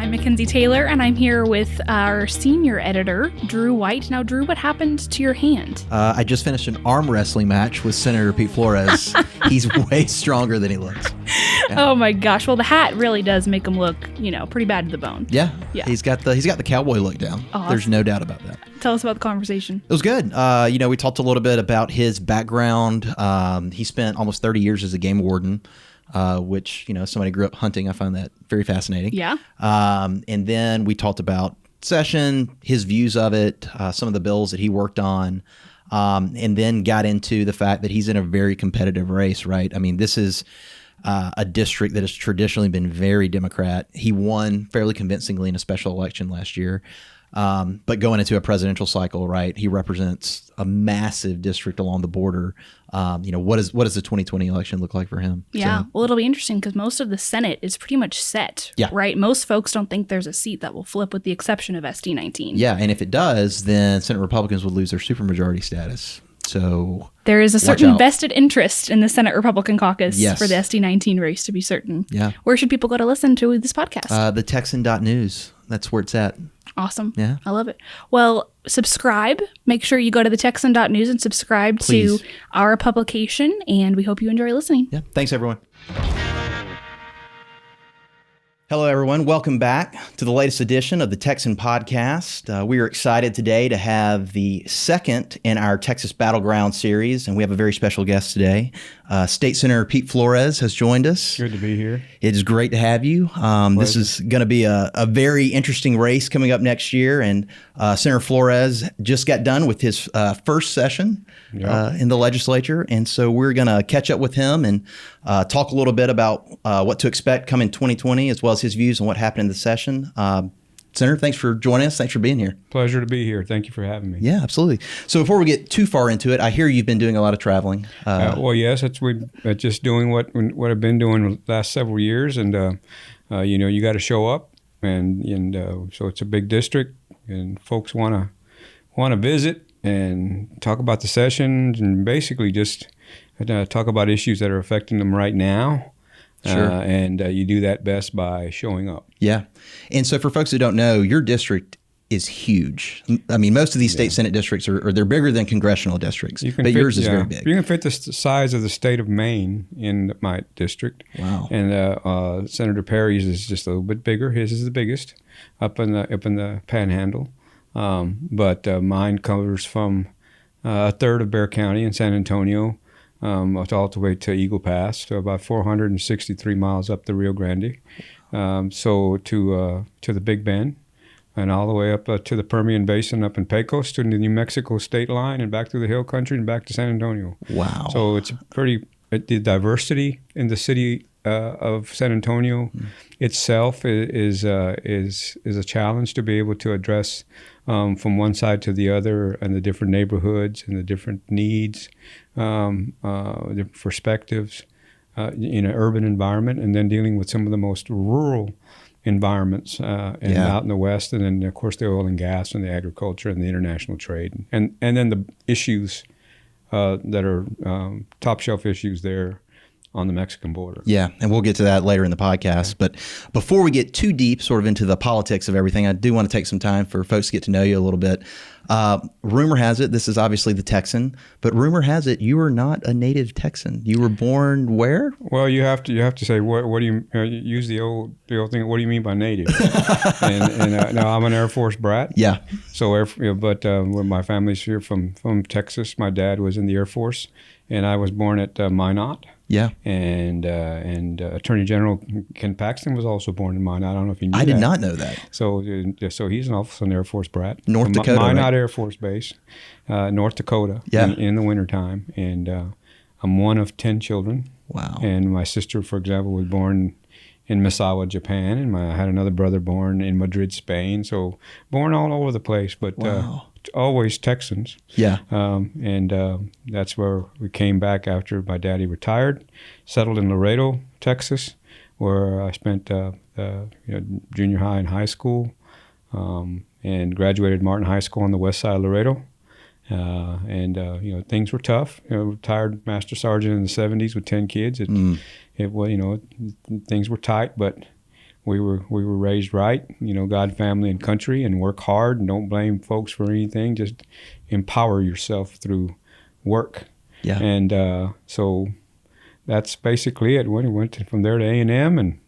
I'm Mackenzie Taylor, and I'm here with our senior editor, Drew White. Now, Drew, what happened to your hand? I just finished an arm wrestling match with Senator Pete Flores. He's way stronger than he looks. Yeah. Oh my gosh! Well, the hat really does make him look, pretty bad to the bone. Yeah. He's got the cowboy look down. Awesome. There's no doubt about that. Tell us about the conversation. It was good. We talked a little bit about his background. He spent almost 30 years as a game warden. Which, somebody grew up hunting. I find that very fascinating. Yeah. And then we talked about session, his views of it, some of the bills that he worked on, and then got into the fact that he's in a very competitive race, right? I mean, this is a district that has traditionally been very Democrat. He won fairly convincingly in a special election last year. But going into a presidential cycle, right, he represents a massive district along the border. What does the 2020 election look like for him? Yeah, So, well, it'll be interesting because most of the Senate is pretty much set, right? Most folks don't think there's a seat that will flip with the exception of SD19. yeah, and if it does, then Senate Republicans would lose their supermajority status. So there is a certain out. vested interest in the Senate Republican caucus Yes. for the SD19 race, to be certain. Yeah. Where should people go to listen to this podcast? The Texan.news. That's where it's at. Awesome. Yeah. I love it. Well, subscribe. Make sure you go to the Texan.news and subscribe Please. to our publication, and we hope you enjoy listening. Yeah. Thanks, everyone. Hello, everyone. Welcome back to the latest edition of the Texan podcast. We are excited today to have the second in our Texas Battleground series, and we have a very special guest today. State Senator Pete Flores has joined us. Good to be here. It is great to have you. This is going to be a very interesting race coming up next year, and Senator Flores just got done with his first session in the legislature, and so we're going to catch up with him and talk a little bit about what to expect coming 2020, as well as his views on what happened in the session. Senator, thanks for joining us. Thanks for being here. Pleasure to be here. Thank you for having me. Yeah, absolutely. So before we get too far into it, I hear you've been doing a lot of traveling. Well, yes, we're just doing what I've been doing the last several years, and you got to show up, and so it's a big district, and folks want to visit and talk about the sessions, and basically just talk about issues that are affecting them right now. Sure. And you do that best by showing up. Yeah. And so for folks who don't know, your district is huge. I mean, most of these state Senate districts they're bigger than congressional districts, but yours is very big. You can fit the size of the state of Maine in my district. Wow. And Senator Perry's is just a little bit bigger. His is the biggest up in the Panhandle. But mine covers from a third of Bexar County in San Antonio, all the way to Eagle Pass, so about 463 miles up the Rio Grande. So to the Big Bend, and all the way up to the Permian Basin, up in Pecos, to the New Mexico state line, and back through the hill country and back to San Antonio. Wow. So it's the diversity in the city of San Antonio itself is a challenge to be able to address from one side to the other, and the different neighborhoods and the different needs, different perspectives in an urban environment, and then dealing with some of the most rural environments out in the West, and then of course the oil and gas and the agriculture and the international trade, and then the issues that are top shelf issues there on the Mexican border. Yeah, and we'll get to that later in the podcast. Okay. But before we get too deep sort of into the politics of everything, I do want to take some time for folks to get to know you a little bit. Rumor has it, this is obviously the Texan, but rumor has it you are not a native Texan. You were born where? Well, you have to say what do you use the old thing? What do you mean by native? and now I'm an Air Force brat. Yeah. So when my family's here from Texas, my dad was in the Air Force, and I was born at Minot. Yeah. And Attorney General Ken Paxton was also born in Minot. I don't know if you knew that. I did not know that. So he's an Air Force brat. North Dakota, Minot right? Air Force Base, North Dakota, in the wintertime. And I'm one of 10 children. Wow. And my sister, for example, was born in Misawa, Japan, and I had another brother born in Madrid, Spain. So born all over the place, but always Texans. Yeah. And that's where we came back after my daddy retired, settled in Laredo, Texas, where I spent junior high and high school, and graduated Martin High School on the west side of Laredo. Things were tough. Retired Master Sergeant in the 70s with 10 kids. Things were tight, but we were raised right, God, family, and country, and work hard, and don't blame folks for anything. Just empower yourself through work. Yeah. And so that's basically it. Went from there to A&M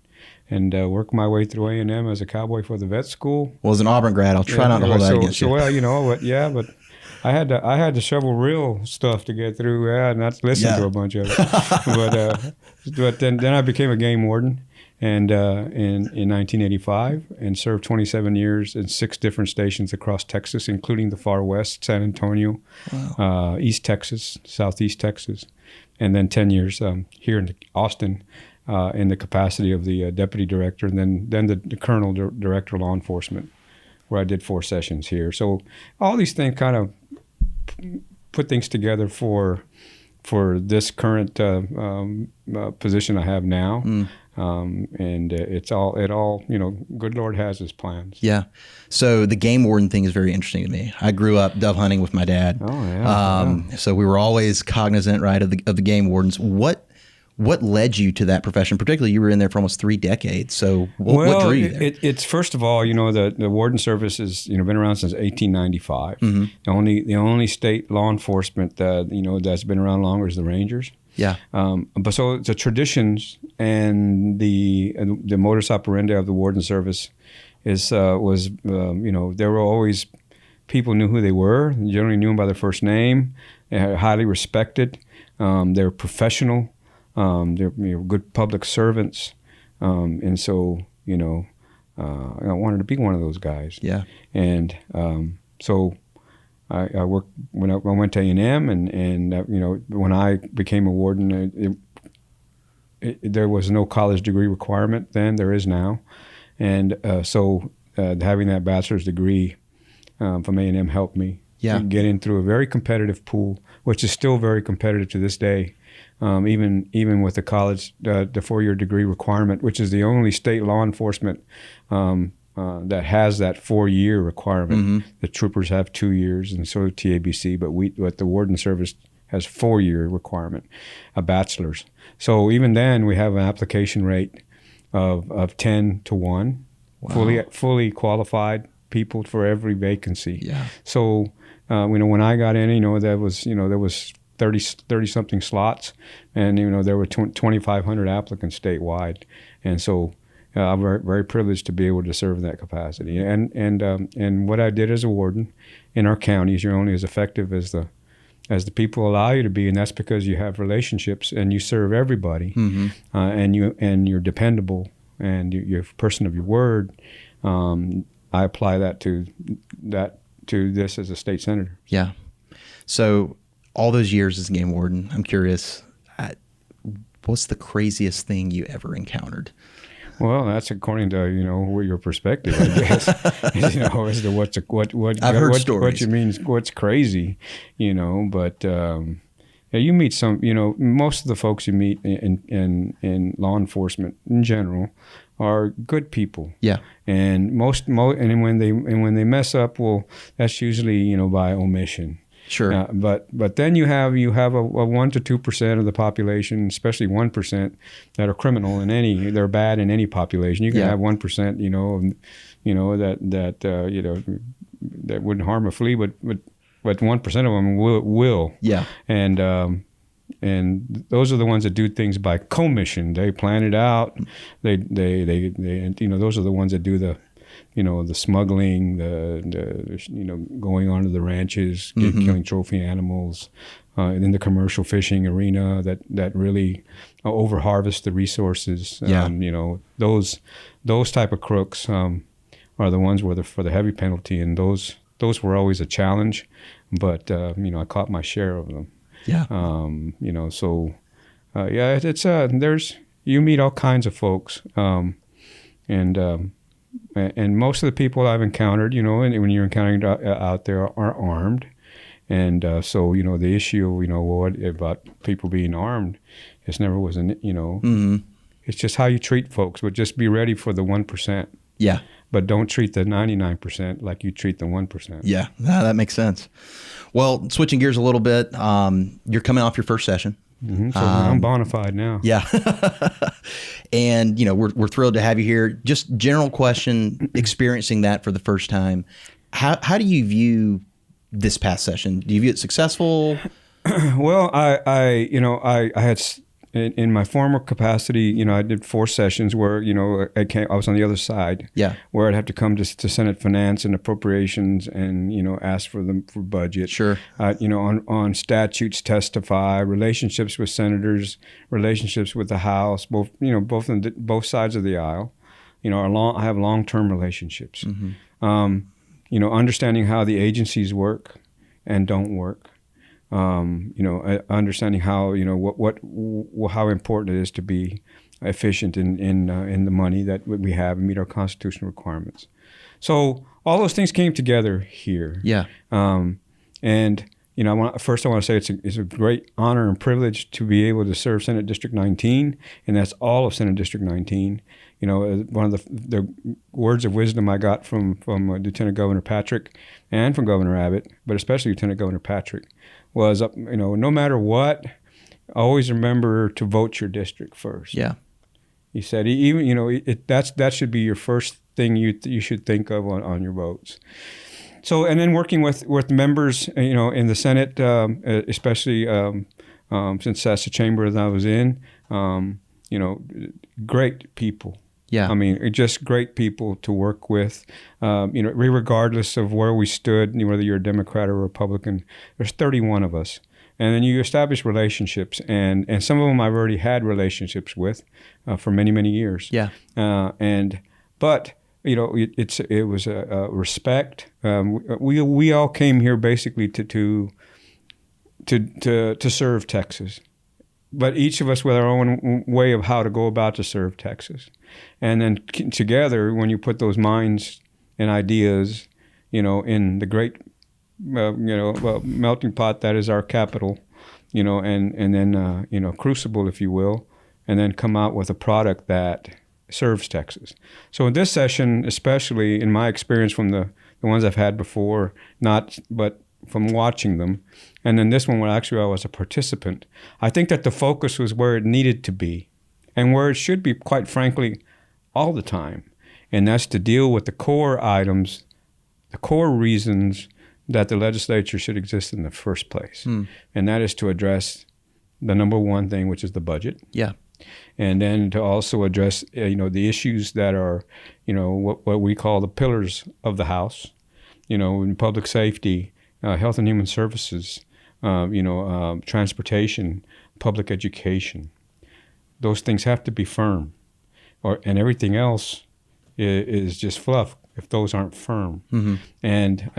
and worked my way through A&M as a cowboy for the vet school. Well, as an Auburn grad, I'll try not to hold that against you. Well, but I had to shovel real stuff to get through, not to listen to a bunch of it. but then I became a game warden, and in 1985, and served 27 years in 6 different stations across Texas, including the far west, San Antonio, East Texas, Southeast Texas, and then 10 years here in Austin. In the capacity of the deputy director, and then the colonel director of law enforcement, where I did 4 sessions here. So all these things kind of put things together for this current position I have now. And it all good Lord has his plans. Yeah. So the game warden thing is very interesting to me. I grew up dove hunting with my dad. Oh yeah. So we were always cognizant, right, of the game wardens. What led you to that profession? Particularly, you were in there for almost 3 decades. So what drew you there? It's first of all, the warden service has been around since 1895. Mm-hmm. The only state law enforcement that that's been around longer is the Rangers. Yeah. But so the traditions and the modus operandi of the warden service was there were always people knew who they were. Generally knew them by their first name. They were highly respected. They were professional. They're good public servants, and so I wanted to be one of those guys. Yeah. And so I worked when I went to A&M, and when I became a warden, there was no college degree requirement then. There is now, and so having that bachelor's degree from A&M helped me get in through a very competitive pool, which is still very competitive to this day. Even with the college, the 4-year degree requirement, which is the only state law enforcement that has that 4-year requirement. Mm-hmm. The troopers have 2 years, and so TABC, but the warden service has 4-year requirement, a bachelor's. So even then, we have an application rate of 10 to 1, wow. fully qualified people for every vacancy. Yeah. So when I got in, there was 30 something slots, and there were 2,500 applicants statewide, and so I'm very, very privileged to be able to serve in that capacity. And what I did as a warden in our counties, you're only as effective as the people allow you to be, and that's because you have relationships and you serve everybody, mm-hmm. and you're dependable and you're a person of your word. I apply that to this as a state senator. Yeah. So all those years as a game warden, I'm curious, what's the craziest thing you ever encountered? Well, that's according to your perspective, I guess. As to what I've heard stories. What you mean, what's crazy, But you meet some. Most of the folks you meet in law enforcement in general are good people. Yeah. And and when they mess up, well, that's usually by omission. Sure. But then you have a 1 to 2% of the population, especially 1%, that are criminal they're bad in any population. You can have 1%, that wouldn't harm a flea, but 1% of them will. Yeah. And those are the ones that do things by commission. They plan it out. They those are the ones that do the smuggling, the going onto the ranches, mm-hmm. killing trophy animals, and in the commercial fishing arena that really over-harvest the resources. Yeah. Those type of crooks are the ones for the heavy penalty, and those were always a challenge, but I caught my share of them. Yeah. It's you meet all kinds of folks, and most of the people I've encountered, when you're encountering out there, are armed. And so, the issue, about people being armed, it never was mm-hmm. It's just how you treat folks. But just be ready for the 1%. Yeah. But don't treat the 99% like you treat the 1%. Yeah, that makes sense. Well, switching gears a little bit, you're coming off your first session. So I'm bona fide now. Yeah. And, we're thrilled to have you here. Just general question, experiencing that for the first time. How do you view this past session? Do you view it successful? Well, I had in my former capacity, I did 4 sessions where, I was on the other side. Yeah. Where I'd have to come to Senate Finance and Appropriations and, ask for budget. Sure. On statutes, testify, relationships with senators, relationships with the House, both on both sides of the aisle. I have long-term relationships. Mm-hmm. Understanding how the agencies work and don't work. Understanding how how important it is to be efficient in the money that we have and meet our constitutional requirements. So all those things came together here. Yeah. And I want to say it's a great honor and privilege to be able to serve Senate District 19, and that's all of Senate District 19. One of the words of wisdom I got from Lieutenant Governor Patrick and from Governor Abbott, but especially Lieutenant Governor Patrick, was no matter what, always remember to vote your district first. Yeah. He said that should be your first thing you should think of on your votes. So, and then working with members, in the Senate, especially since that's the chamber that I was in, great people. Yeah. I mean, just great people to work with, regardless of where we stood, whether you're a Democrat or Republican. There's 31 of us. And then you establish relationships, and some of them I've already had relationships with for many, many years. Yeah. But it was a respect. We all came here basically to serve Texas, but each of us with our own way of how to go about to serve Texas. And then together, when you put those minds and ideas, in the great, melting pot that is our capital, and then crucible, if you will, and then come out with a product that serves Texas. So in this session, especially in my experience from the ones I've had before, but from watching them, and then this one where actually I was a participant, I think that the focus was where it needed to be and where it should be, quite frankly, all the time. And that's to deal with the core items, the core reasons that the legislature should exist in the first place. And that is to address the number one thing, which is the budget. Yeah. And then to also address, the issues that are, what we call the pillars of the House, in public safety, health and human services, transportation, public education. Those things have to be firm, and everything else is just fluff if those aren't firm. Mm-hmm. And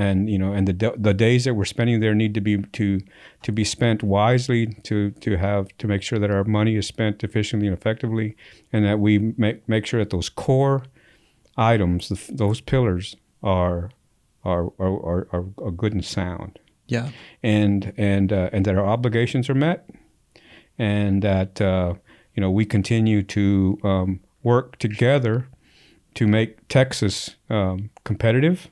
the days that we're spending there need to be spent wisely to make sure that our money is spent efficiently and effectively, and that we make sure that those core items, those pillars, are good and sound. Yeah. And that our obligations are met, and that we continue to work together to make Texas competitive,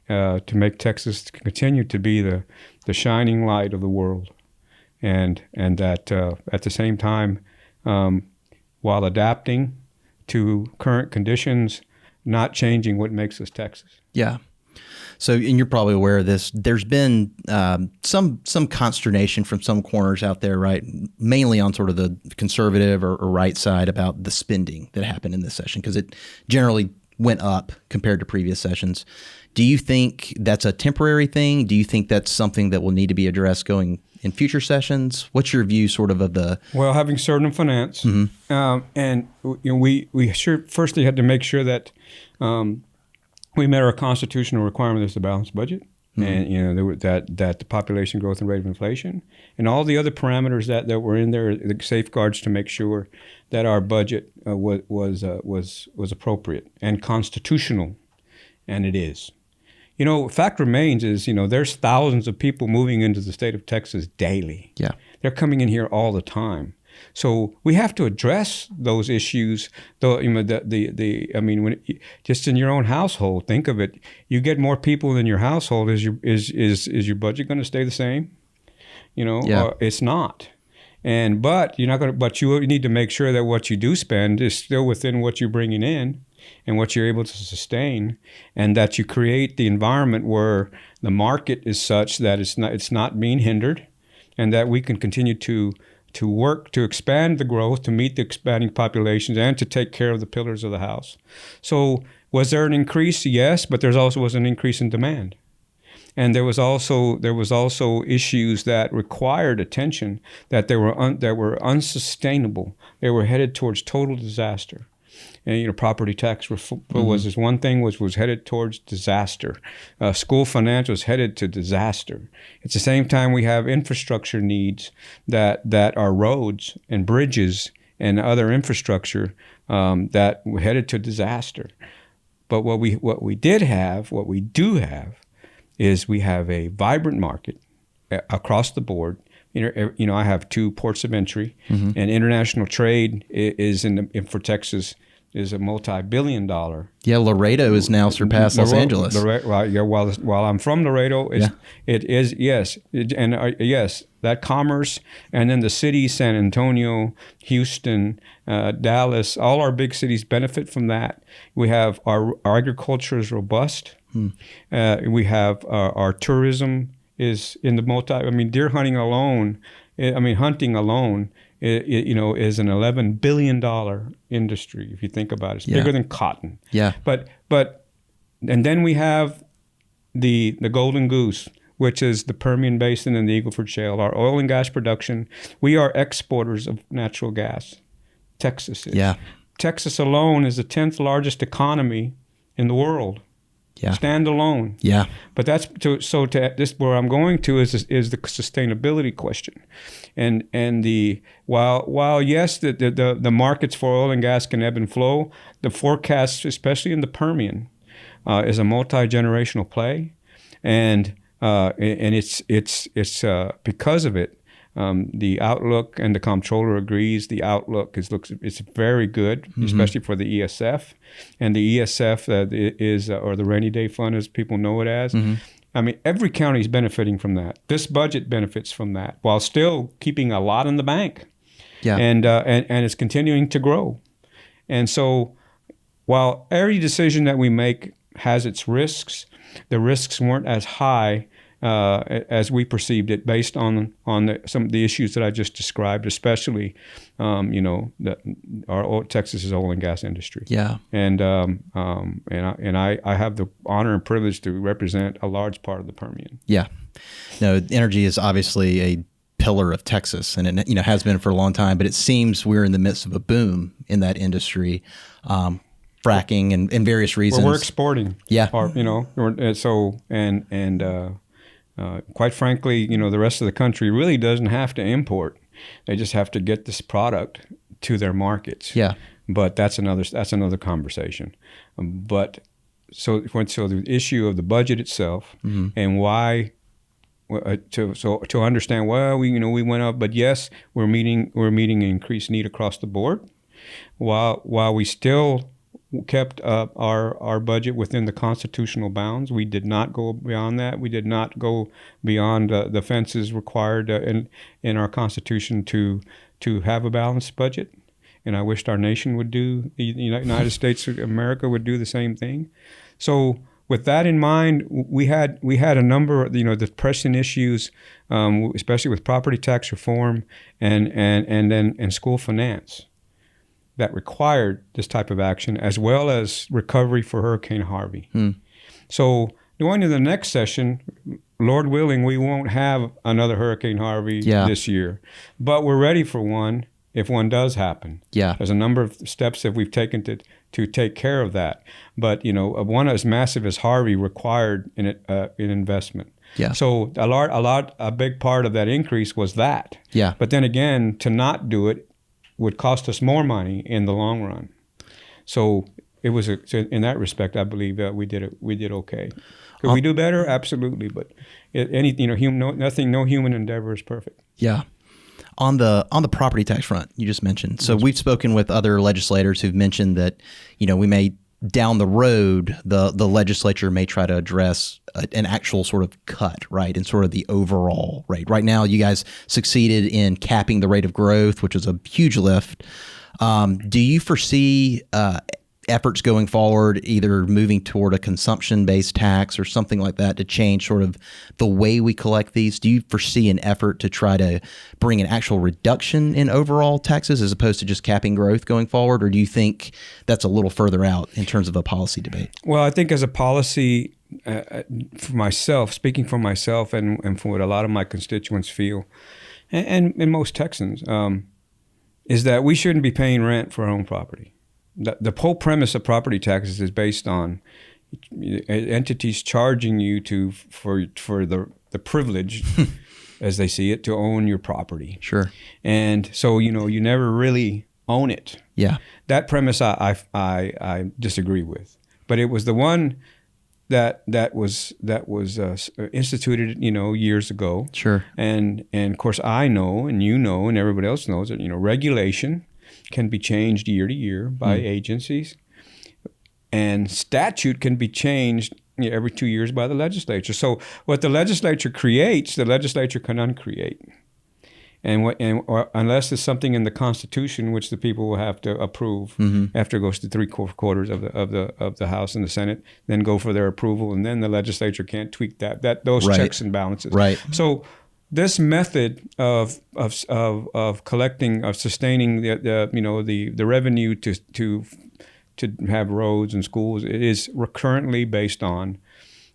to make Texas continue to be the shining light of the world, and that at the same time, while adapting to current conditions, not changing what makes us Texas. Yeah. So, and you're probably aware of this, there's been some consternation from some corners out there, right? Mainly on sort of the conservative or right side about the spending that happened in this session, because it generally went up compared to previous sessions. Do you think that's a temporary thing? Do you think that's something that will need to be addressed going in future sessions? What's your view sort of the... Well, having served in finance, and we firstly had to make sure that we met our constitutional requirement as the balanced budget, and that the population growth and rate of inflation, and all the other parameters that were in there, the safeguards to make sure that our budget was appropriate and constitutional, and it is. Fact remains is there's thousands of people moving into the state of Texas daily. Yeah, they're coming in here all the time. So we have to address those issues. Though, when just in your own household, think of it. You get more people in your household. Is your budget going to stay the same? Yeah. It's not. But you're not going to. But you need to make sure that what you do spend is still within what you're bringing in and what you're able to sustain, and that you create the environment where the market is such that it's not being hindered, and that we can continue to work to expand the growth, to meet the expanding populations, and to take care of the pillars of the house. So was there an increase? Yes, but there also was an increase in demand. And there was also issues that required attention, that were unsustainable. They were headed towards total disaster. And property tax reform was one thing, was headed towards disaster. School finance was headed to disaster. At the same time, we have infrastructure needs that are roads and bridges and other infrastructure that were headed to disaster. But what we do have is we have a vibrant market across the board. I have 2 ports of entry, and international trade is for Texas is a multi-billion-dollar. Yeah, Laredo is now surpassed Los Angeles. While I'm from Laredo, it is, yes. Yes, that commerce, and then the cities, San Antonio, Houston, Dallas, all our big cities benefit from that. We have our agriculture is robust. We have our tourism is in the deer hunting alone. Hunting alone is an $11 billion industry, if you think about it. It's bigger than cotton. Yeah. And then we have the golden goose, which is the Permian Basin and the Eagle Ford Shale, our oil and gas production. We are exporters of natural gas. Texas is. Yeah. Texas alone is the 10th largest economy in the world. Yeah. Standalone. Yeah. But this where I'm going to is the sustainability question, and while yes the markets for oil and gas can ebb and flow, the forecast, especially in the Permian, is a multi-generational play, and it's because of it. The outlook, and the comptroller agrees, the outlook it's very good, especially for the ESF. And the ESF is or the Rainy Day Fund, as people know it as. Every county is benefiting from that. This budget benefits from that, while still keeping a lot in the bank. Yeah. And it's continuing to grow. And so, while every decision that we make has its risks, the risks weren't as high as we perceived it, based on some of the issues that I just described, especially, our Texas's oil and gas industry. Yeah. And I have the honor and privilege to represent a large part of the Permian. Yeah. No, energy is obviously a pillar of Texas, and it has been for a long time. But it seems we're in the midst of a boom in that industry. Fracking and various reasons. Well, we're exporting. Yeah. Quite frankly, the rest of the country really doesn't have to import. They just have to get this product to their markets. Yeah. But that's another conversation. So the issue of the budget itself, and why to understand, well, we went up, but yes, we're meeting an increased need across the board, while we still kept our budget within the constitutional bounds. We did not go beyond that. We did not go beyond the fences required in our Constitution to have a balanced budget. And I wished our nation would the United States of America would do the same thing. So with that in mind, we had a number of the pressing issues, especially with property tax reform and school finance, that required this type of action, as well as recovery for Hurricane Harvey. So going to the next session, Lord willing, we won't have another Hurricane Harvey this year, but we're ready for one if one does happen. Yeah. There's a number of steps that we've taken to take care of that. But one as massive as Harvey required an investment. Yeah. So a big part of that increase was that. Yeah. But then again, to not do it would cost us more money in the long run. So it was in that respect, I believe that we did okay. Could we do better? Absolutely, but no human endeavor is perfect. Yeah. On the property tax front, you just mentioned. So we've spoken with other legislators who've mentioned that we may down the road, the legislature may try to address an actual sort of cut, right, and sort of the overall rate. Right now, you guys succeeded in capping the rate of growth, which was a huge lift. Do you foresee efforts going forward, either moving toward a consumption-based tax or something like that to change sort of the way we collect these? Do you foresee an effort to try to bring an actual reduction in overall taxes as opposed to just capping growth going forward? Or do you think that's a little further out in terms of a policy debate? Well, I think as a policy, for myself, speaking for myself and for what a lot of my constituents feel, and most Texans, is that we shouldn't be paying rent for our own property. The whole premise of property taxes is based on entities charging you for the privilege, as they see it, to own your property. Sure. And so you never really own it. Yeah. That premise I disagree with, but it was the one that was instituted years ago. Sure. And of course I know, and and everybody else knows that regulation can be changed year to year by agencies, and statute can be changed every 2 years by the legislature. So what the legislature creates, the legislature can uncreate. Or unless there's something in the Constitution which the people will have to approve after it goes to 3/4 of the House and the Senate, then go for their approval, and then the legislature can't tweak those right. checks and balances. Right. So this method of collecting, of sustaining the revenue to have roads and schools, it is currently based on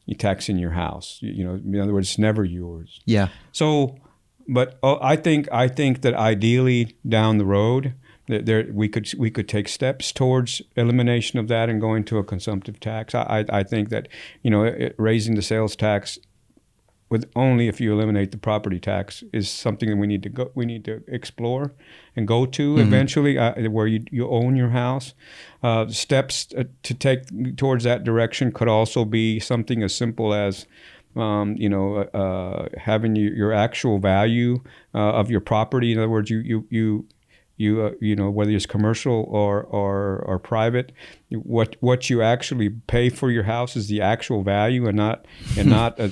you taxing your house. In other words, it's never yours. Yeah. So, but I think that ideally down the road, that we could take steps towards elimination of that and going to a consumptive tax. I think that raising the sales tax with only if you eliminate the property tax is something that we need to explore and go to eventually, where you own your house. Steps to take towards that direction could also be something as simple as having your actual value of your property. In other words, whether it's commercial or private, what you actually pay for your house is the actual value, and not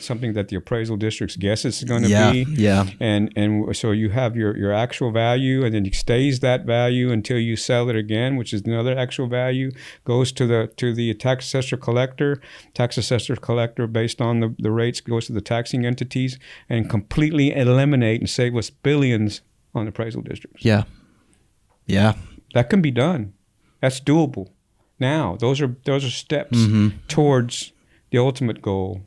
something that the appraisal districts guess it's going to be. Yeah. And so you have your actual value, and then it stays that value until you sell it again, which is another actual value, goes to the tax assessor collector. Tax assessor collector, based on the rates, goes to the taxing entities and completely eliminate and save us billions on appraisal districts. Yeah. Yeah, that can be done. That's doable. Now, those are steps towards the ultimate goal,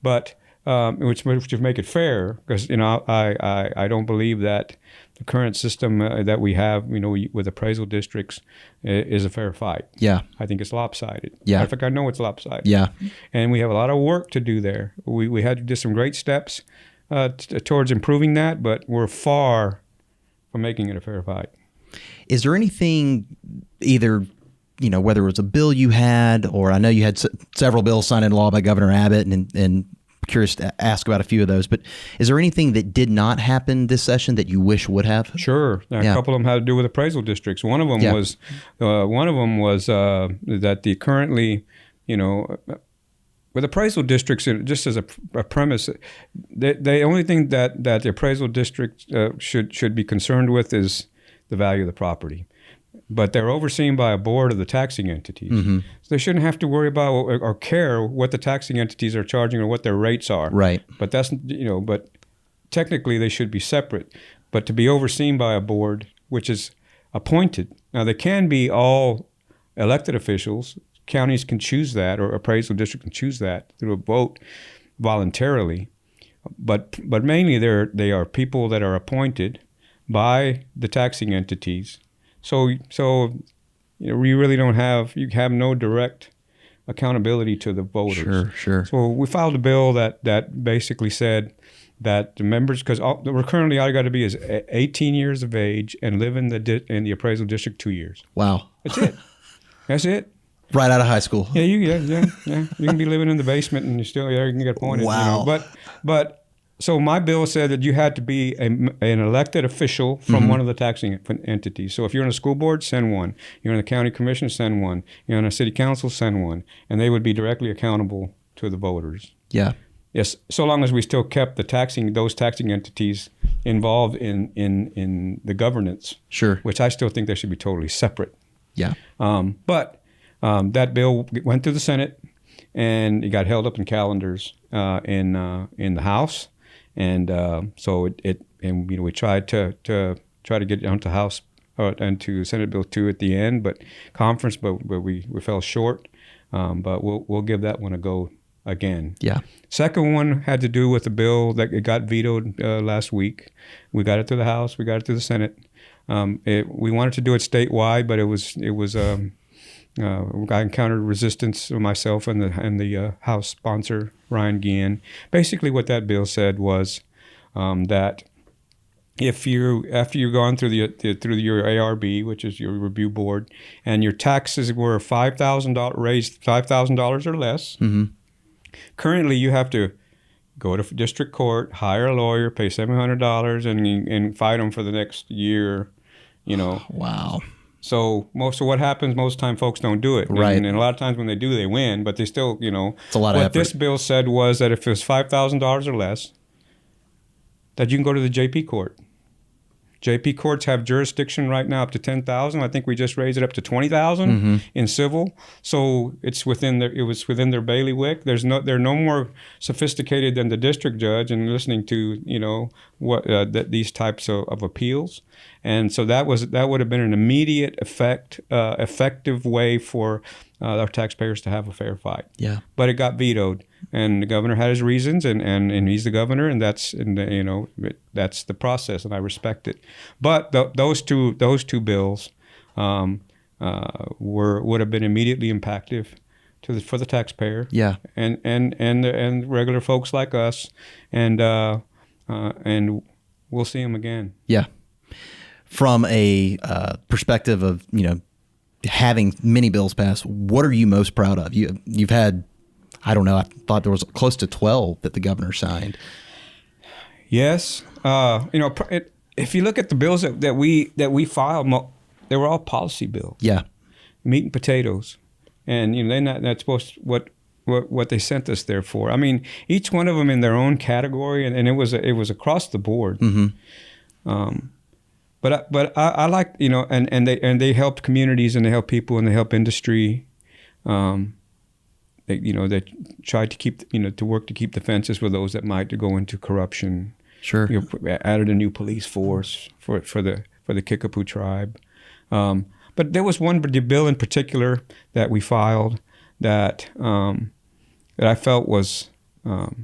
but which make it fair, because I don't believe that the current system that we have with appraisal districts is a fair fight. Yeah, I think it's lopsided. Yeah, in fact, I know it's lopsided. Yeah, and we have a lot of work to do there. We had to do some great steps towards improving that, but we're far from making it a fair fight. Is there anything, either, whether it was a bill you had, or I know you had several bills signed into law by Governor Abbott, and curious to ask about a few of those, but is there anything that did not happen this session that you wish would have? Sure. A couple of them had to do with appraisal districts. One of them was that the currently, with appraisal districts, just as a premise, the only thing that the appraisal district should be concerned with is the value of the property. But they're overseen by a board of the taxing entities. So they shouldn't have to worry about or care what the taxing entities are charging or what their rates are. Right. But but technically they should be separate. But to be overseen by a board which is appointed. Now, they can be all elected officials. Counties can choose that, or appraisal district can choose that through a vote voluntarily. But mainly they are people that are appointed by the taxing entities. So we really you have no direct accountability to the voters. Sure. So we filed a bill that basically said that the members, because we're currently all you got to be is 18 years of age and live in the appraisal district 2 years. Wow. That's it. That's it. Right out of high school. Yeah. You can be living in the basement and you're still there. You can get appointed. Wow. But So my bill said that you had to be an elected official from one of the taxing entities. So if you're on a school board, send one. You're on the county commission, send one. You're on a city council, send one. And they would be directly accountable to the voters. Yeah. Yes, so long as we still kept those taxing entities involved in the governance. Sure. Which I still think they should be totally separate. Yeah. But that bill went through the Senate, and it got held up in calendars in the House. And so we tried to get it down to House and to Senate Bill 2 at the end, but we fell short. But we'll give that one a go again. Yeah. Second one had to do with a bill that it got vetoed last week. We got it to the House. We got it to the Senate. We wanted to do it statewide, but it was I encountered resistance myself and the House sponsor, Ryan Guillen. Basically, what that bill said was that after you've gone through your ARB, which is your review board, and your taxes were $5,000 raised $5,000 or less, currently you have to go to district court, hire a lawyer, pay $700, and fight them for the next year. Wow. So what happens most time folks don't do it. Right. And a lot of times when they do, they win, but they still, it's a lot of effort. What this bill said was that if it was $5,000 or less, that you can go to the JP court. JP courts have jurisdiction right now up to $10,000. I think we just raised it up to $20,000 in civil. So it was within their bailiwick. They're no more sophisticated than the district judge in listening to these types of appeals. And so that would have been an immediate effective way for our taxpayers to have a fair fight. Yeah. But it got vetoed, and the governor had his reasons, and he's the governor, and that's the process, and I respect it. But those two bills would have been immediately impactful for the taxpayer. Yeah. And regular folks like us, and we'll see them again. Yeah. From a perspective of having many bills passed, what are you most proud of? You've had, I don't know, I thought there was close to 12 that the governor signed. Yes, if you look at the bills that we filed, they were all policy bills. Yeah, meat and potatoes, and they're not supposed to, what they sent us there for. I mean, each one of them in their own category, and it was across the board. But I like, and they help communities, and they help people, and they help industry. They tried to keep, to work to keep the fences for those that might go into corruption. Sure. Added a new police force for the Kickapoo tribe. But there was one bill in particular that we filed that I felt was that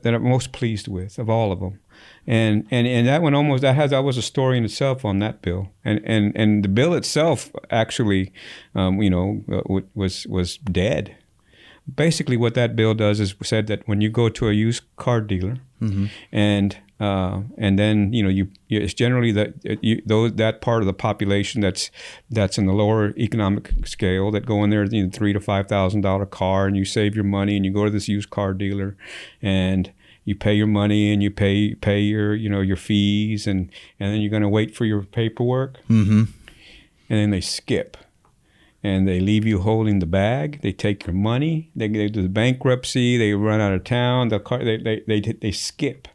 I'm most pleased with of all of them. And that one that was a story in itself on that bill, and the bill itself actually, was dead. Basically, what that bill does is said that when you go to a used car dealer, and then it's generally that part of the population that's in the lower economic scale that go in there, $3,000 to $5,000 car, and you save your money and you go to this used car dealer, and you pay your money and you pay your your fees, and then you're going to wait for your paperwork, and then they skip, and they leave you holding the bag. They take your money. They do the bankruptcy. They run out of town. The car they skip,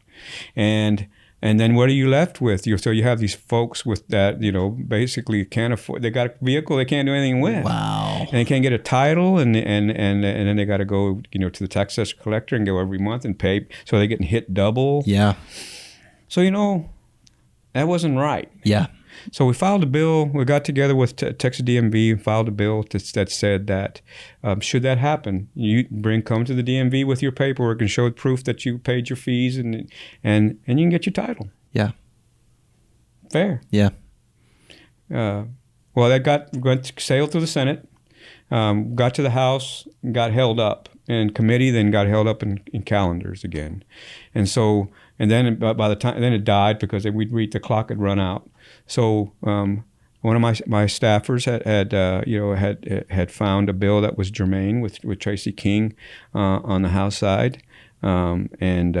and then what are you left with? So you have these folks with that basically can't afford. They got a vehicle they can't do anything with. Wow. And they can't get a title, and then they got to go to the tax assessor collector and go every month and pay. So they're getting hit double. Yeah. So that wasn't right. Yeah. So we filed a bill. We got together with Texas DMV and filed a bill that said that should that happen, you come to the DMV with your paperwork and show proof that you paid your fees, and you can get your title. Yeah. Fair. Yeah. Well, that sailed through the Senate, got to the House, got held up in committee, then got held up in calendars again, and then by the time it died because the clock had run out. So one of my staffers had found a bill that was germane with Tracy King on the House side, and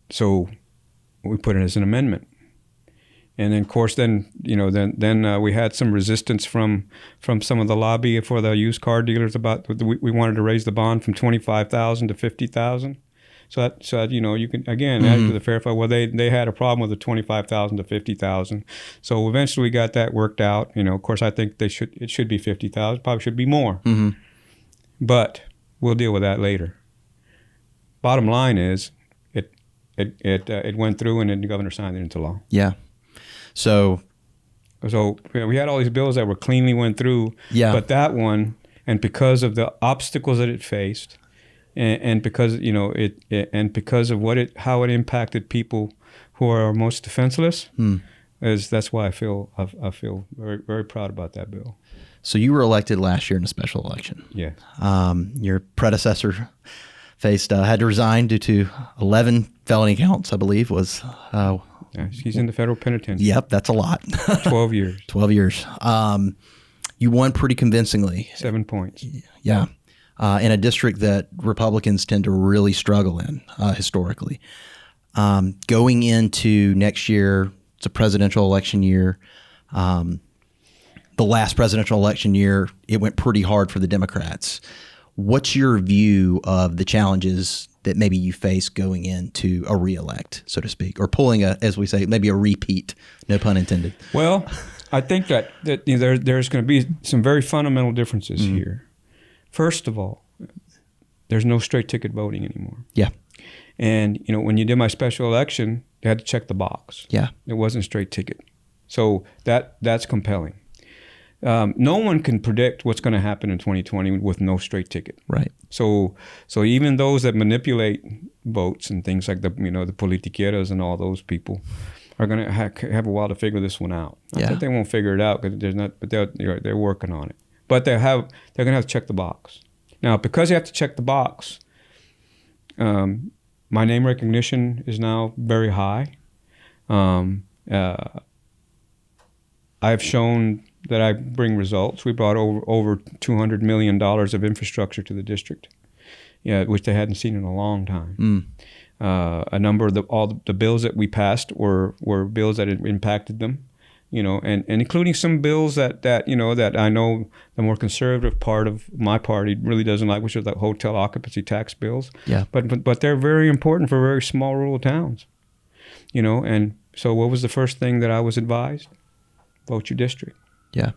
so we put it as an amendment. And then, of course, then we had some resistance from some of the lobby for the used car dealers about we wanted to raise the bond from $25,000 to $50,000. So that you can again add to the fair fight. Well, they had a problem with the $25,000 to $50,000. So eventually we got that worked out. Of course, I think it should be $50,000. Probably should be more. But we'll deal with that later. Bottom line is, it went through and then the governor signed it into law. Yeah. So we had all these bills that were cleanly went through. Yeah. But that one, and because of the obstacles that it faced, and because and because of how it impacted people who are most defenseless, that's why I feel very, very proud about that bill. So you were elected last year in a special election. Yeah. Your predecessor had to resign due to 11 felony counts, I believe, was. He's in the federal penitentiary. Yep, that's a lot. 12 years. 12 years. You won pretty convincingly. 7 points. Yeah. In a district that Republicans tend to really struggle in historically. Going into next year, it's a presidential election year. The last presidential election year, it went pretty hard for the Democrats. What's your view of the challenges that maybe you face going into a reelect, so to speak, or pulling as we say, maybe a repeat, no pun intended? Well, I think that there's going to be some very fundamental differences here. First of all, there's no straight ticket voting anymore. Yeah. And, when you did my special election, you had to check the box. Yeah. It wasn't straight ticket. So that's compelling. No one can predict what's going to happen in 2020 with no straight ticket. Right. So even those that manipulate votes and things like the politiqueros and all those people are going to have a while to figure this one out. Yeah. I think they won't figure it out because they're working on it. But they're going to have to check the box. Now, because you have to check the box, my name recognition is now very high. I've shown that I bring results. We brought over $200 million of infrastructure to the district, which they hadn't seen in a long time. A number of all the bills that we passed were bills that had impacted them, and including some bills that I know the more conservative part of my party really doesn't like, which are the hotel occupancy tax bills. Yeah. But they're very important for very small rural towns, And so, what was the first thing that I was advised? Vote your district. Yeah.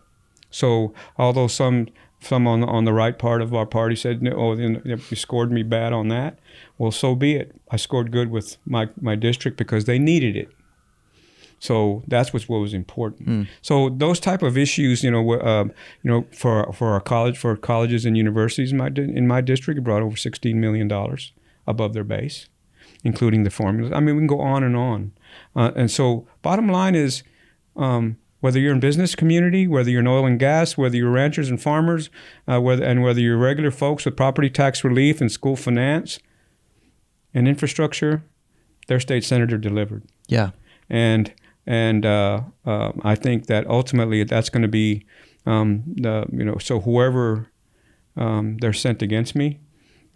So although some on the right part of our party said, no, you scored me bad on that, well, so be it. I scored good with my district because they needed it. So that's what was important. So those type of issues, for colleges and universities in my district, it brought over $16 million above their base, including the formulas. I mean, we can go on and on. And so bottom line is, whether you're in business community, whether you're in oil and gas, whether you're ranchers and farmers, whether you're regular folks with property tax relief and school finance and infrastructure, their state senator delivered. Yeah. And I think that ultimately that's going to be, so whoever they're sent against me,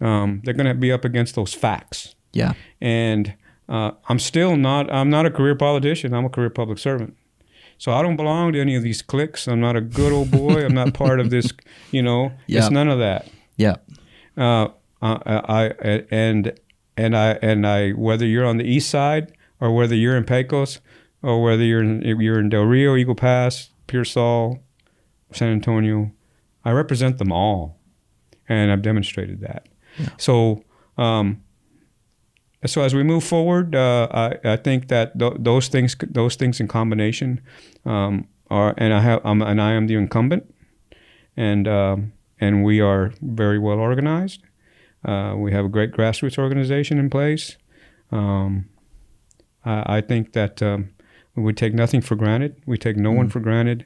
they're going to be up against those facts. Yeah. And I'm not a career politician. I'm a career public servant. So I don't belong to any of these cliques. I'm not a good old boy. I'm not part of this, It's none of that. Yeah. I whether you're on the east side or whether you're in Pecos or whether you're in Del Rio, Eagle Pass, Pearsall, San Antonio, I represent them all, and I've demonstrated that. Yeah. So as we move forward, I think that those things in combination I am the incumbent, and we are very well organized. We have a great grassroots organization in place. I think that we take nothing for granted. We take no one for granted.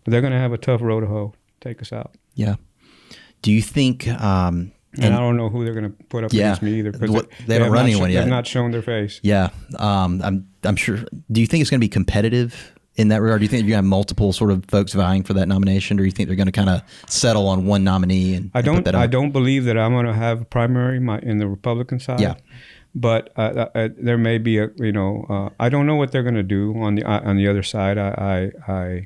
But they're going to have a tough road to hoe to take us out. Yeah. Do you think? And I don't know who they're going to put up against me either, because they haven't run anyone yet. They've not shown their face. Yeah, I'm sure. Do you think it's going to be competitive in that regard? Do you think you're going to have multiple sort of folks vying for that nomination, or do you think they're going to kind of settle on one nominee and put that up? I don't believe that I'm going to have a primary in the Republican side. Yeah. But there may be I don't know what they're going to do on the other side. I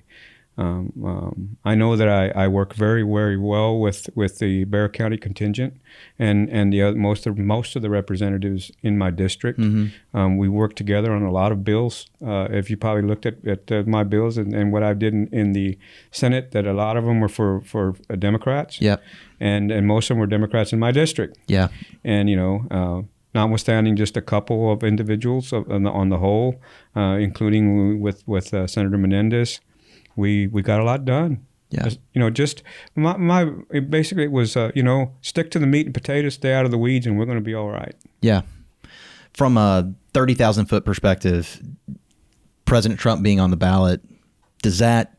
know that I work very, very well with the Bexar County contingent and most of the representatives in my district. Mm-hmm. We work together on a lot of bills. If you probably looked at my bills and what I did in the Senate, that a lot of them were for Democrats. Yeah. And most of them were Democrats in my district. Yeah. And notwithstanding just a couple of individuals on the whole, including with Senator Menendez, we got a lot done. Yeah. Just basically it was, stick to the meat and potatoes, stay out of the weeds, and we're going to be all right. Yeah. From a 30,000-foot perspective, President Trump being on the ballot, does that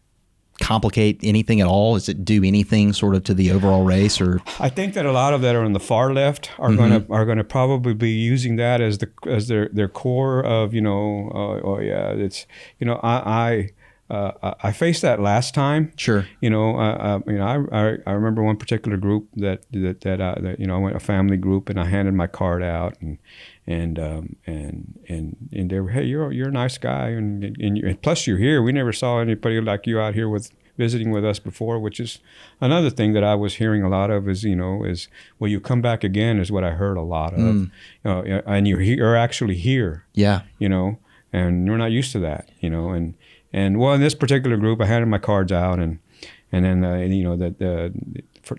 complicate anything at all? Does it do anything sort of to the overall race? Or I think that a lot of that are on the far left are going to probably be using that as their core of I faced that last time. Sure. I remember one particular group that I went, a family group, and I handed my card out and they were, hey, you're a nice guy, and plus you're here. We never saw anybody like you out here visiting with us before, which is another thing that I was hearing a lot of is will you come back again, is what I heard a lot of. And you're actually here. Yeah. And we're not used to that, and well, in this particular group, I handed my cards out, and then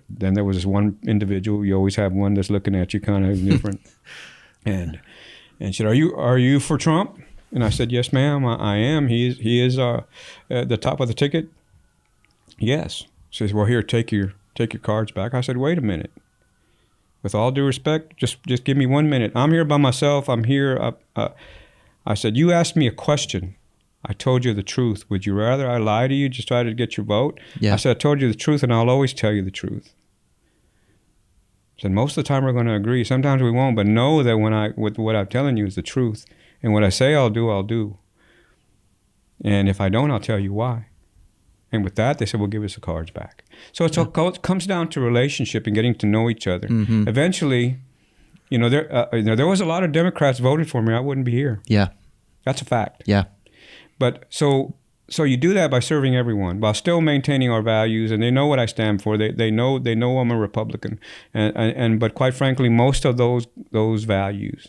then there was this one individual. You always have one that's looking at you kind of different, and she said, "Are you for Trump?" And I said, "Yes, ma'am, I am. He is the top of the ticket." Yes. She says, "Well, here, take your cards back." I said, "Wait a minute. With all due respect, just give me 1 minute. I'm here by myself. I'm here." I said, "You asked me a question. I told you the truth. Would you rather I lie to you, just try to get your vote?" Yeah. I said, "I told you the truth, and I'll always tell you the truth." I said, "Most of the time we're going to agree. Sometimes we won't, but know that with what I'm telling you is the truth. And what I say I'll do, I'll do. And if I don't, I'll tell you why." And with that, they said, "Well, give us the cards back." So it comes down to relationship and getting to know each other. Mm-hmm. Eventually, there was a lot of Democrats voted for me. I wouldn't be here. Yeah. That's a fact. Yeah. But so you do that by serving everyone while still maintaining our values, and they know what I stand for. They know I'm a Republican, but quite frankly, most of those values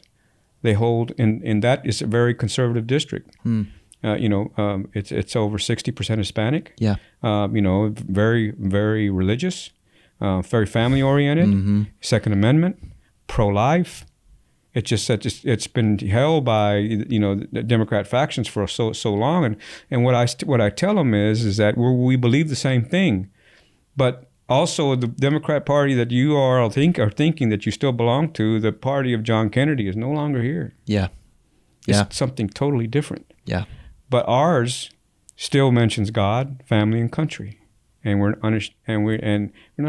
they hold in that is a very conservative district. It's over 60% Hispanic. Yeah. Very, very religious, very family oriented. Mm-hmm. Second Amendment, pro-life. It's just that it's been held by the Democrat factions for so long, and what I tell them is that we believe the same thing, but also the Democrat Party that you are thinking that you still belong to, the party of John Kennedy, is no longer here. Yeah, it's something totally different. Yeah, but ours still mentions God, family, and country, and we're not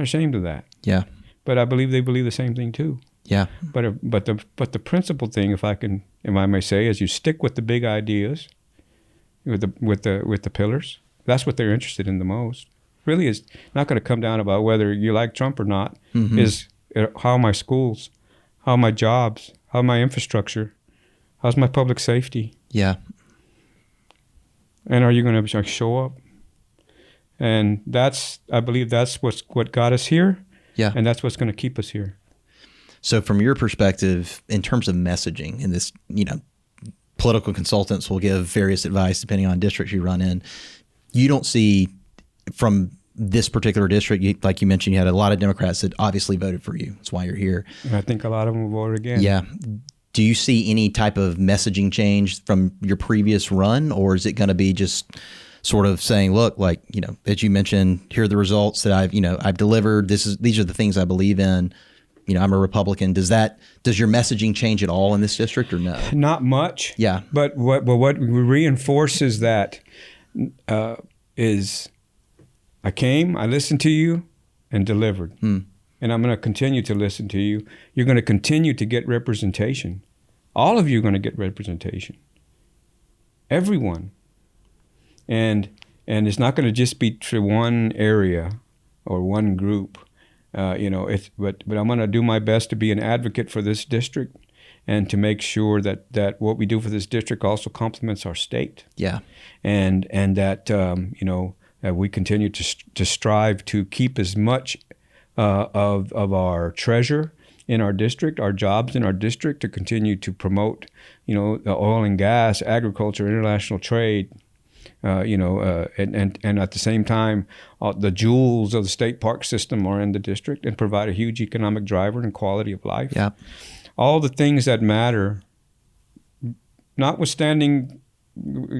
ashamed of that. Yeah, but I believe they believe the same thing too. Yeah, but the principal thing, if I may say, is you stick with the big ideas, with the pillars. That's what they're interested in the most. Really, is not going to come down about whether you like Trump or not. Mm-hmm. Is how are my schools, how are my jobs, how my infrastructure, how's my public safety? Yeah. And are you going to show up? And I believe that's what got us here. Yeah. And that's what's going to keep us here. So from your perspective, in terms of messaging, and this, political consultants will give various advice depending on districts you run in. You don't see from this particular district, like you mentioned, you had a lot of Democrats that obviously voted for you. That's why you're here. And I think a lot of them will vote again. Yeah. Do you see any type of messaging change from your previous run, or is it going to be just sort of saying, look, as you mentioned, here are the results that I've delivered. These are the things I believe in. I'm a Republican. Does your messaging change at all in this district or no? Not much. Yeah. But what reinforces that is I came, I listened to you, and delivered. And I'm going to continue to listen to you. You're going to continue to get representation. All of you are going to get representation. Everyone. and it's not going to just be to one area or one group. But I'm going to do my best to be an advocate for this district and to make sure that what we do for this district also complements our state. Yeah. And that we continue to strive to keep as much of our treasure in our district, our jobs in our district, to continue to promote, the oil and gas, agriculture, international trade, and at the same time, the jewels of the state park system are in the district and provide a huge economic driver and quality of life. Yeah. All the things that matter, notwithstanding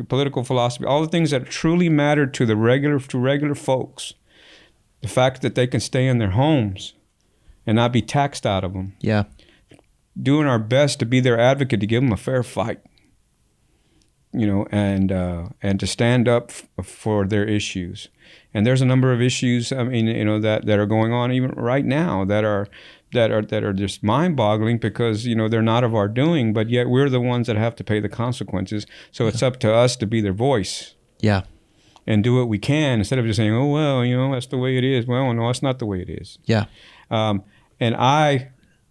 political philosophy, all the things that truly matter to regular folks, the fact that they can stay in their homes and not be taxed out of them. Yeah. Doing our best to be their advocate, to give them a fair fight, and to stand up for their issues. And there's a number of issues, that are going on even right now that are just mind-boggling because, they're not of our doing, but yet we're the ones that have to pay the consequences. So it's up to us to be their voice. Yeah. And do what we can instead of just saying, oh, well, that's the way it is. Well, no, that's not the way it is. Yeah. And I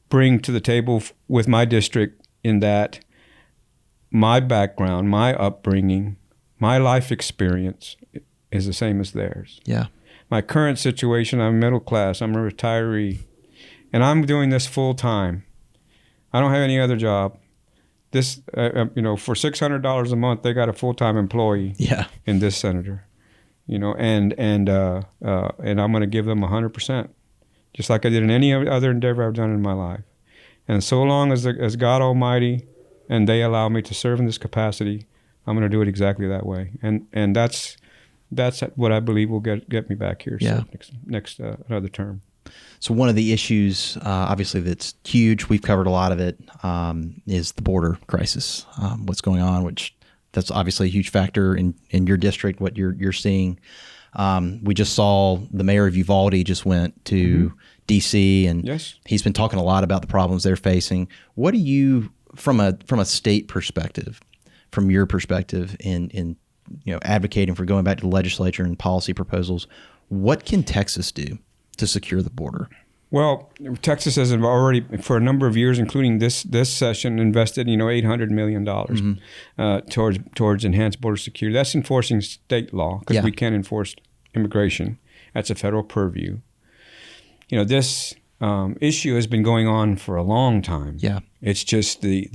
bring to the table with my district in that my background, my upbringing, my life experience is the same as theirs. Yeah. My current situation, I'm middle class, I'm a retiree, and I'm doing this full time. I don't have any other job. This, for $600 a month, they got a full-time employee. Yeah. In this senator, and I'm going to give them 100%, just like I did in any other endeavor I've done in my life. And so long as God Almighty and they allow me to serve in this capacity, I'm going to do it exactly that way. And that's what I believe will get me back here. Yeah. So next another term. So one of the issues, obviously, that's huge, we've covered a lot of it, is the border crisis, what's going on, which that's obviously a huge factor in your district, what you're seeing. We just saw the mayor of Uvalde just went to D.C., and yes, he's been talking a lot about the problems they're facing. What do you, from a state perspective, from your perspective in advocating for going back to the legislature and policy proposals, what can Texas do to secure the border? Well, Texas has already, for a number of years, including this session, invested $800 million towards enhanced border security. That's enforcing state law because we can't enforce immigration. That's a federal purview. This issue has been going on for a long time. Yeah, it's just the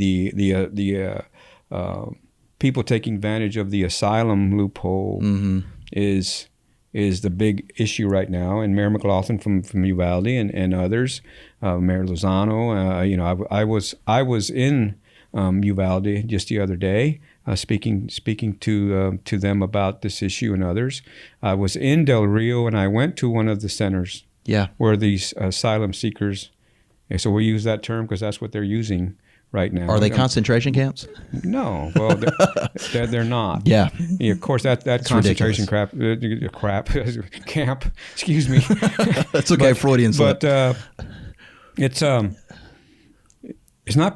people taking advantage of the asylum loophole is the big issue right now. And Mayor McLaughlin from Uvalde and others, Mayor Lozano, I was in Uvalde just the other day, speaking to them about this issue and others. I was in Del Rio, and I went to one of the centers where these asylum seekers, so we use that term because that's what they're using right now. Are they concentration camps? No. Well, they're not. Yeah. Of course, that concentration camp. Excuse me. That's okay. Freudian slip. But it's not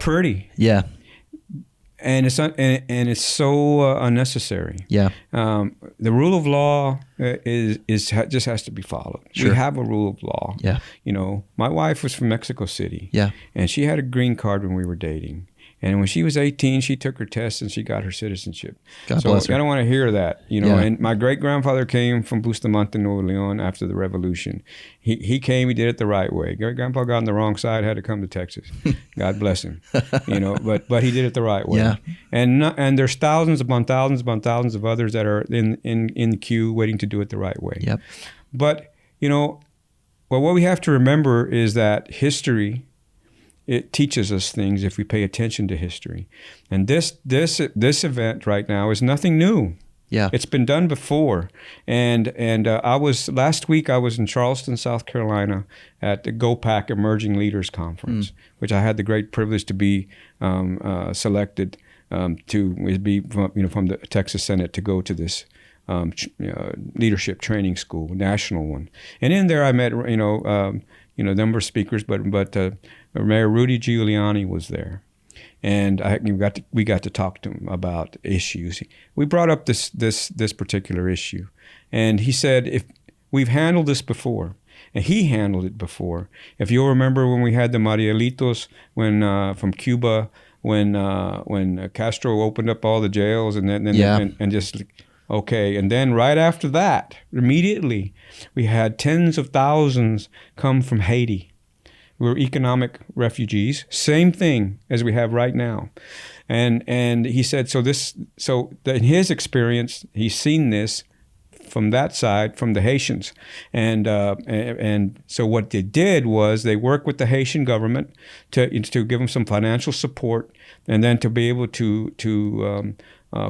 pretty. Yeah. And it's so unnecessary. Yeah. The rule of law just has to be followed. Sure. We have a rule of law. Yeah. My wife was from Mexico City. Yeah. And she had a green card when we were dating. And when she was 18, she took her test and she got her citizenship. God bless her. I don't want to hear that, And my great-grandfather came from Bustamante, Nuevo Leon after the revolution. He came, he did it the right way. Great-grandpa got on the wrong side, had to come to Texas. God bless him. But he did it the right way. Yeah. And there's thousands upon thousands upon thousands of others that are in the queue waiting to do it the right way. Yep. But, what we have to remember is that history, it teaches us things if we pay attention to history. And this event right now is nothing new. Yeah. It's been done before. And last week I was in Charleston, South Carolina at the GOPAC Emerging Leaders Conference, which I had the great privilege to be selected to be from the Texas Senate to go to this leadership training school, national one. And in there I met a number of speakers, but Mayor Rudy Giuliani was there. and we got to talk to him about issues. We brought up this particular issue, and he said, if we've handled this before, and he handled it before. If you'll remember when we had the Marielitos from Cuba, when Castro opened up all the jails, and then and just okay, and then right after that, immediately, we had tens of thousands come from Haiti. We were economic refugees, same thing as we have right now. And he said, in his experience, he's seen this from that side, from the Haitians. And so what they did was they worked with the Haitian government to give them some financial support, and then to be able to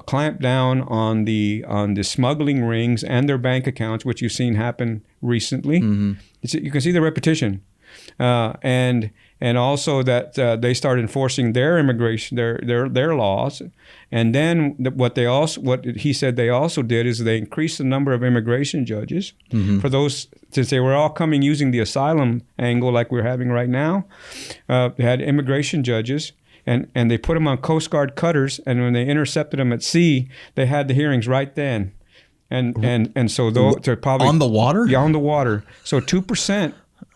clamp down on the smuggling rings and their bank accounts, which you've seen happen recently. Mm-hmm. You can see the repetition. And also that they started enforcing their immigration, their laws, and then what he said they also did is they increased the number of immigration judges for those, since they were all coming using the asylum angle like we're having right now. They had immigration judges, and they put them on Coast Guard cutters, and when they intercepted them at sea, they had the hearings right then, and so they're probably on the water. Yeah, on the water. So 2%.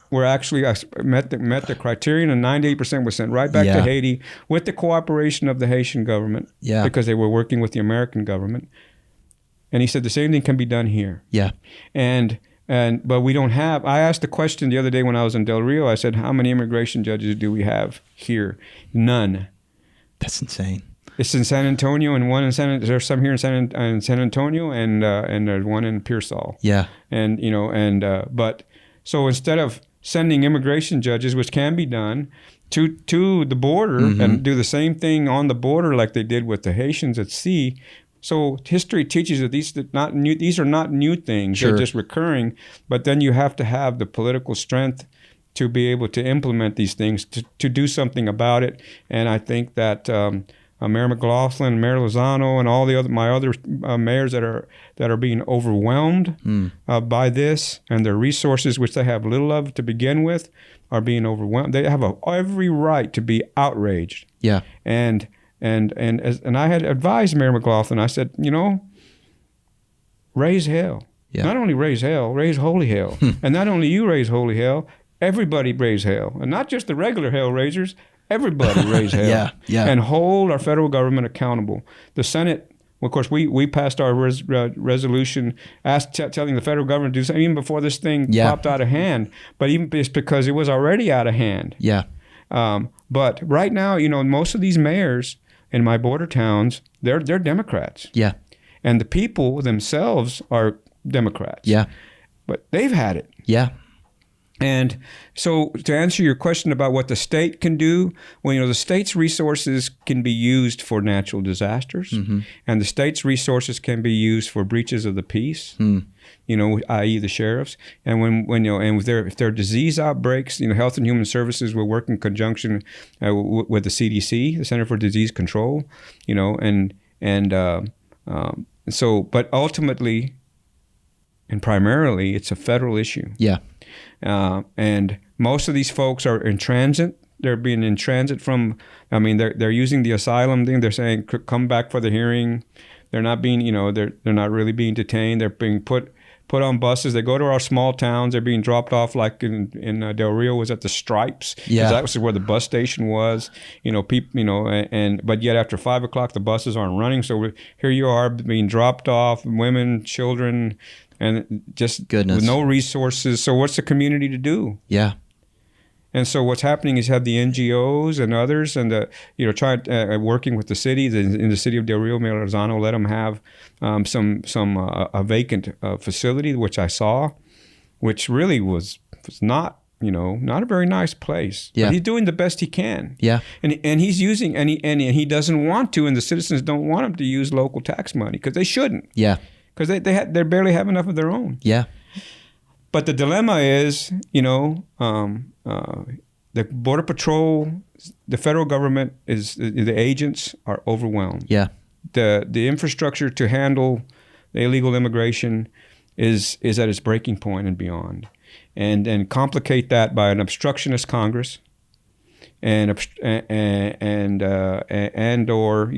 Were actually met the criterion, and 98% was sent right back to Haiti with the cooperation of the Haitian government, because they were working with the American government. And he said the same thing can be done here. Yeah. But we don't have. I asked the question the other day when I was in Del Rio. I said, how many immigration judges do we have here? None. That's insane. It's in San Antonio, and one in there's some here in San Antonio, and there's one in Pearsall. Yeah. But so instead of sending immigration judges, which can be done, to the border and do the same thing on the border like they did with the Haitians at sea. So history teaches that these are not new things. Sure. They're just recurring. But then you have to have the political strength to be able to implement these things, to do something about it. And I think that Mayor McLaughlin, Mayor Lozano, and all my other mayors that are being overwhelmed by this, and their resources, which they have little of to begin with, are being overwhelmed. They have every right to be outraged. Yeah. And I had advised Mayor McLaughlin. I said, raise hell. Yeah. Not only raise hell, raise holy hell. And not only you raise holy hell, everybody raise hell, and not just the regular hell raisers. Everybody raise hell. And hold our federal government accountable. The Senate, of course, we passed our resolution telling the federal government to do something even before this thing popped out of hand. But even it's because it was already out of hand. Yeah. But right now, most of these mayors in my border towns, they're Democrats. Yeah. And the people themselves are Democrats. Yeah. But they've had it. Yeah. And so to answer your question about what the state can do, well, the state's resources can be used for natural disasters, and the state's resources can be used for breaches of the peace, i.e. the sheriffs. And if there are disease outbreaks, Health and Human Services will work in conjunction with the CDC, the Center for Disease Control, so, but ultimately and primarily, it's a federal issue. Yeah. And most of these folks are in transit. They're being in transit from, they're using the asylum thing. They're saying, come back for the hearing. They're not being, they're not really being detained. They're being put on buses. They go to our small towns. They're being dropped off, like in Del Rio was at the Stripes. Yeah. That was where the bus station was. But yet after 5 o'clock, the buses aren't running. So here you are being dropped off, women, children, and just with no resources. So what's the community to do? Yeah. And so what's happening is you have the NGOs and others, and working with the city. In the city of Del Rio, Mayor Lozano let them have a vacant facility, which I saw, which really was not not a very nice place. Yeah. But he's doing the best he can. Yeah. And he's using and he doesn't want to, and the citizens don't want him to use local tax money because they shouldn't. Yeah. Because they barely have enough of their own. Yeah. But the dilemma is, the Border Patrol, the federal government the agents are overwhelmed. Yeah. The infrastructure to handle the illegal immigration is at its breaking point and beyond. And complicate that by an obstructionist Congress and or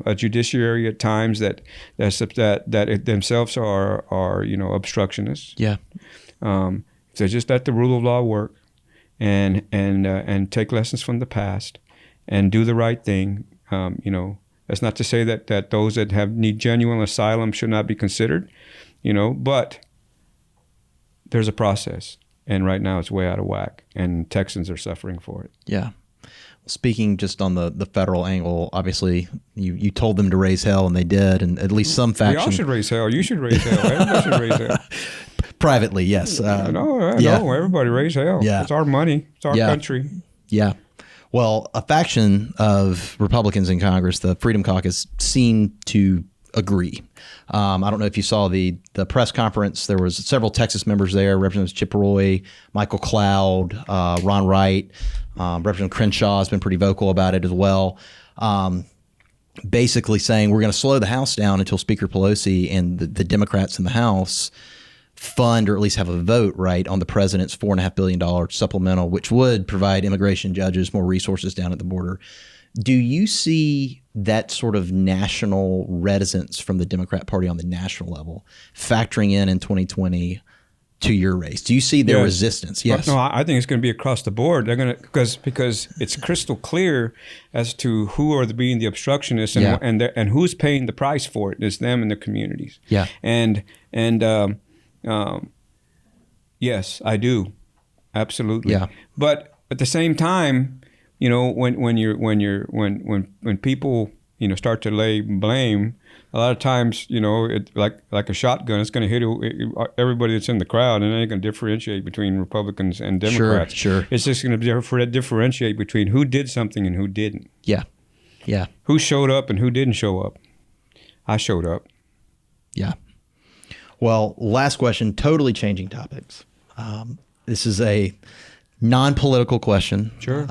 a judiciary at times that themselves are obstructionists. Yeah. If they just let the rule of law work and take lessons from the past and do the right thing, that's not to say that those that need genuine asylum should not be considered, but there's a process. And right now it's way out of whack, and Texans are suffering for it. Yeah. Speaking just on the federal angle, obviously you told them to raise hell, and they did, and at least some faction. We all should raise hell. You should raise hell. Everybody should raise hell. Privately, yes. No, everybody raise hell. Yeah. It's our money. It's our country. Yeah. Well, a faction of Republicans in Congress, the Freedom Caucus, seem to agree. I don't know if you saw the press conference. There was several Texas members there, Representatives Chip Roy, Michael Cloud, Ron Wright, Representative Crenshaw has been pretty vocal about it as well. Basically saying we're going to slow the House down until Speaker Pelosi and the Democrats in the House fund, or at least have a vote, right, on the president's $4.5 billion supplemental, which would provide immigration judges more resources down at the border. Do you see that sort of national reticence from the Democrat Party on the national level factoring in 2020 to your race? Do you see their resistance? Yes. No, I think it's going to be across the board. They're going to because it's crystal clear as to who are being the obstructionists and who's paying the price for it. It's them and the communities. Yeah. And yes, I do, absolutely. Yeah. But at the same time, when people start to lay blame, a lot of times it like a shotgun, it's going to hit everybody that's in the crowd, and it ain't going to differentiate between Republicans and Democrats. Sure. It's just going to differentiate between who did something and who didn't. Yeah. Who showed up and who didn't show up. I showed up. Yeah. Well, last question, totally changing topics. This is a non-political question. Sure.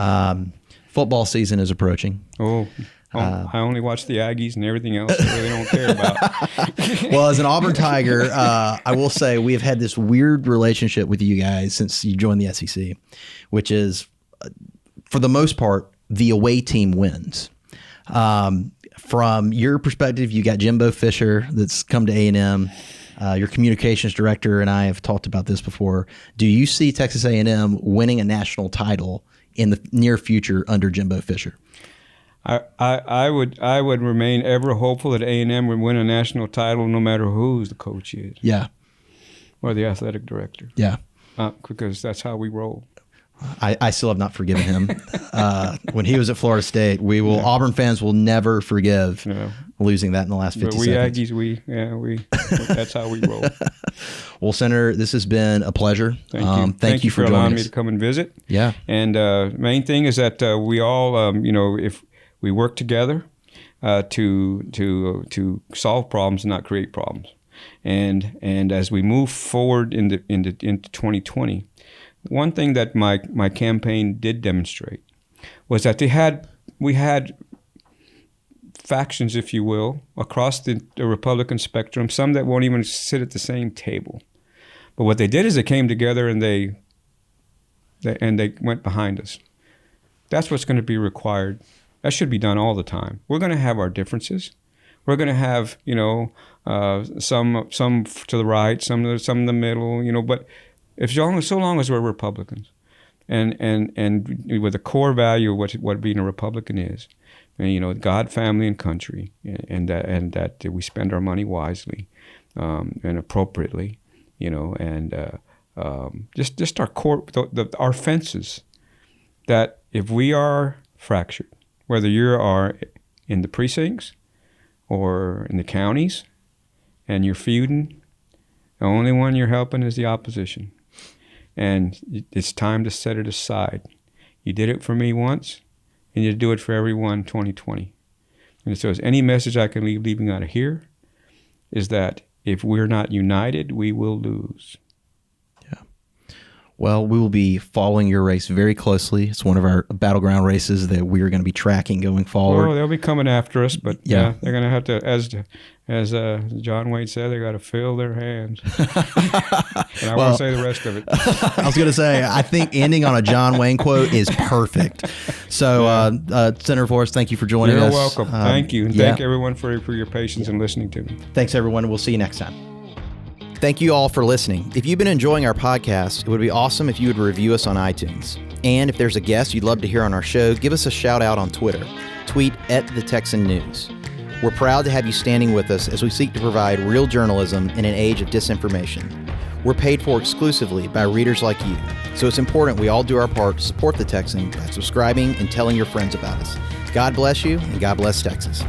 Football season is approaching. I only watch the Aggies and everything else I really don't care about. Well, as an Auburn Tiger, I will say we have had this weird relationship with you guys since you joined the SEC, which is, for the most part, the away team wins. From your perspective, you got Jimbo Fisher that's come to A&M. Your communications director and I have talked about this before. Do you see Texas A&M winning a national title in the near future under Jimbo Fisher? I would remain ever hopeful that A&M would win a national title no matter who the coach is. Yeah. Or the athletic director. Yeah. Because that's how we roll. I still have not forgiven him. When he was at Florida State, Auburn fans will never forgive losing that in the last 50 seconds. Aggies, that's how we roll. Well, Senator, this has been a pleasure. Thank you. Thank you for allowing joining me us. to come and visit. Yeah. And main thing is that we all, if we work together to solve problems and not create problems. And as we move forward into 2020, one thing that my campaign did demonstrate was that we had factions, if you will, across the Republican spectrum, some that won't even sit at the same table. But what they did is they came together and they went behind us. That's what's going to be required. That should be done all the time. We're going to have our differences. We're going to have, some to the right, some in the middle, but so long as we're Republicans, and with the core value of what being a Republican is, and, God, family, and country, and that we spend our money wisely and appropriately, and just our core, our fences. That if we are fractured, whether you are in the precincts or in the counties, and you're feuding, the only one you're helping is the opposition. And it's time to set it aside. You did it for me once, and you do it for everyone 2020. And so any message I can leaving out of here is that if we're not united, we will lose. Yeah. Well, we will be following your race very closely. It's one of our Battleground races that we're going to be tracking going forward. Well, they'll be coming after us, but yeah, they're going to have to, as John Wayne said, they got to fill their hands. And I won't say the rest of it. I was going to say, I think ending on a John Wayne quote is perfect. So, Senator Flores, thank you for joining us. You're welcome. Thank you. And thank everyone for your patience and listening to me. Thanks, everyone. We'll see you next time. Thank you all for listening. If you've been enjoying our podcast, it would be awesome if you would review us on iTunes. And if there's a guest you'd love to hear on our show, give us a shout out on Twitter. Tweet @TheTexanNews. We're proud to have you standing with us as we seek to provide real journalism in an age of disinformation. We're paid for exclusively by readers like you, so it's important we all do our part to support The Texan by subscribing and telling your friends about us. God bless you, and God bless Texas.